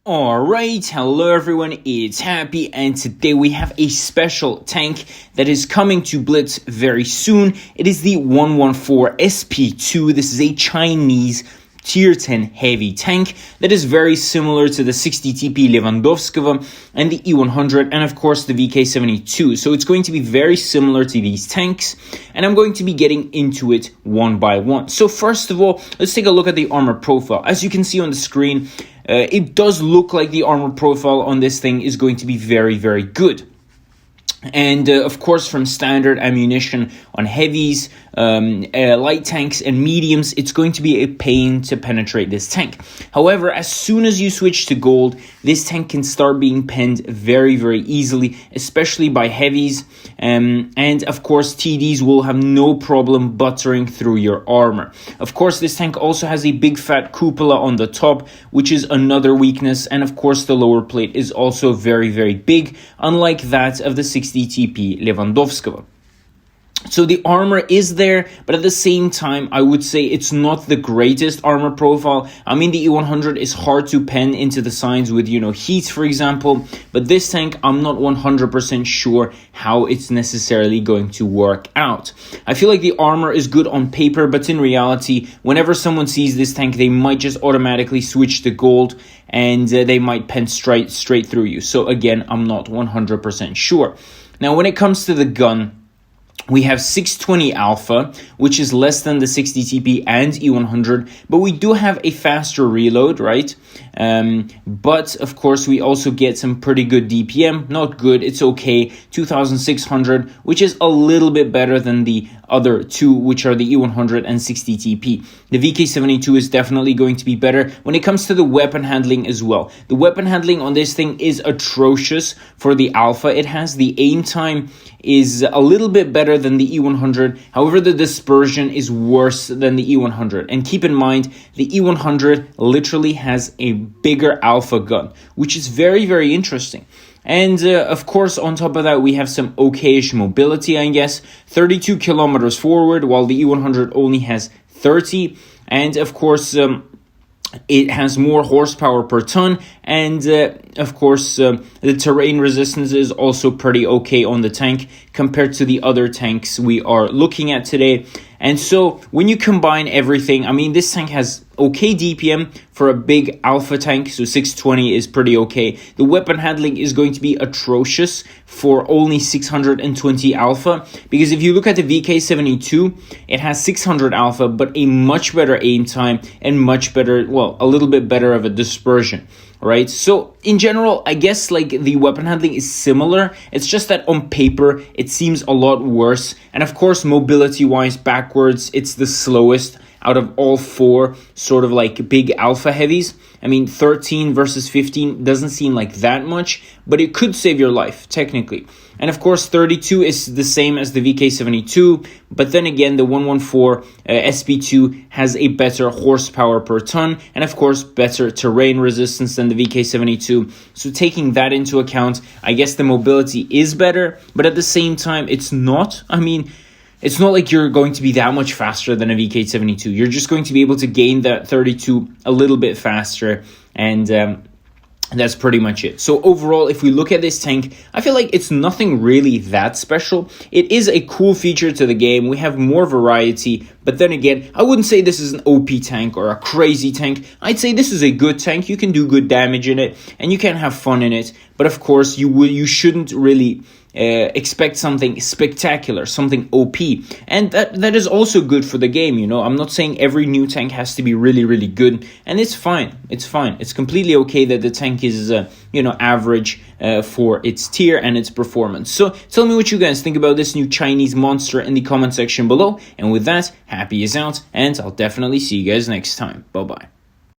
Alright, hello everyone, it's Happy, and today we have a special tank that is coming to Blitz very soon. It is the 114 SP2. This is a Chinese Tier 10 heavy tank that is very similar to the 60 TP Lewandowskiego and the E100 and of course the VK72. So it's going to be very similar to these tanks, and I'm going to be getting into it one by one. So first of all, let's take a look at the armor profile. As you can see on the screen, it does look like the armor profile on this thing is going to be very, very good. And of course, from standard ammunition on heavies, light tanks and mediums, it's going to be a pain to penetrate this tank. However, as soon as you switch to gold, this tank can start being penned very, very easily, especially by heavies. And of course, TDs will have no problem buttering through your armor. Of course, this tank also has a big fat cupola on the top, which is another weakness. And of course, the lower plate is also very, very big, unlike that of the 60 TP Lewandowskiego. So the armor is there, but at the same time, I would say it's not the greatest armor profile. I mean, the E100 is hard to pen into the signs with, heat, for example. But this tank, I'm not 100% sure how it's necessarily going to work out. I feel like the armor is good on paper, but in reality, whenever someone sees this tank, they might just automatically switch to gold, and they might pen straight through you. So again, I'm not 100% sure. Now, when it comes to the gun, we have 620 alpha, which is less than the 60 TP and E100, but we do have a faster reload, right? But of course, we also get some pretty good DPM. Not good, it's okay. 2600, which is a little bit better than the other two, which are the E100 and 60 TP. The VK72 is definitely going to be better when it comes to the weapon handling as well. The weapon handling on this thing is atrocious for the alpha. It has the aim time is a little bit better than the E100. However, the dispersion is worse than the E100. And keep in mind, the E100 literally has a bigger alpha gun, which is very, very interesting. And of course, on top of that, we have some okayish mobility, I guess. 32 kilometers forward, while the E100 only has 30. And of course, it has more horsepower per ton, and of course, the terrain resistance is also pretty okay on the tank compared to the other tanks we are looking at today. And so when you combine everything, I mean, this tank has okay DPM for a big alpha tank, so 620 is pretty okay. The weapon handling is going to be atrocious for only 620 alpha, because if you look at the VK72, it has 600 alpha, but a much better aim time and much better, well, a little bit better of a dispersion. Right, so in general, I guess like the weapon handling is similar. It's just that on paper, it seems a lot worse. And of course, mobility-wise, backwards, it's the slowest out of all four sort of like big alpha heavies. I mean, 13 versus 15 doesn't seem like that much, but it could save your life, technically. And of course, 32 is the same as the VK72, but then again, the 114 SP2 has a better horsepower per ton, and of course, better terrain resistance than the VK72. So taking that into account, I guess the mobility is better, but at the same time, it's not. I mean, it's not like you're going to be that much faster than a VK72. You're just going to be able to gain that 32 a little bit faster, and that's pretty much it. So overall, if we look at this tank, I feel like it's nothing really that special. It is a cool feature to the game. We have more variety, but then again, I wouldn't say this is an OP tank or a crazy tank. I'd say this is a good tank. You can do good damage in it, and you can have fun in it. But of course, you shouldn't really expect something spectacular, something OP, and that is also good for the game. I'm not saying every new tank has to be really, really good, and it's fine. It's completely okay that the tank is average for its tier and its performance. So tell me what you guys think about this new Chinese monster in the comment section below, and with that, Happy is out, and I'll definitely see you guys next time. Bye bye.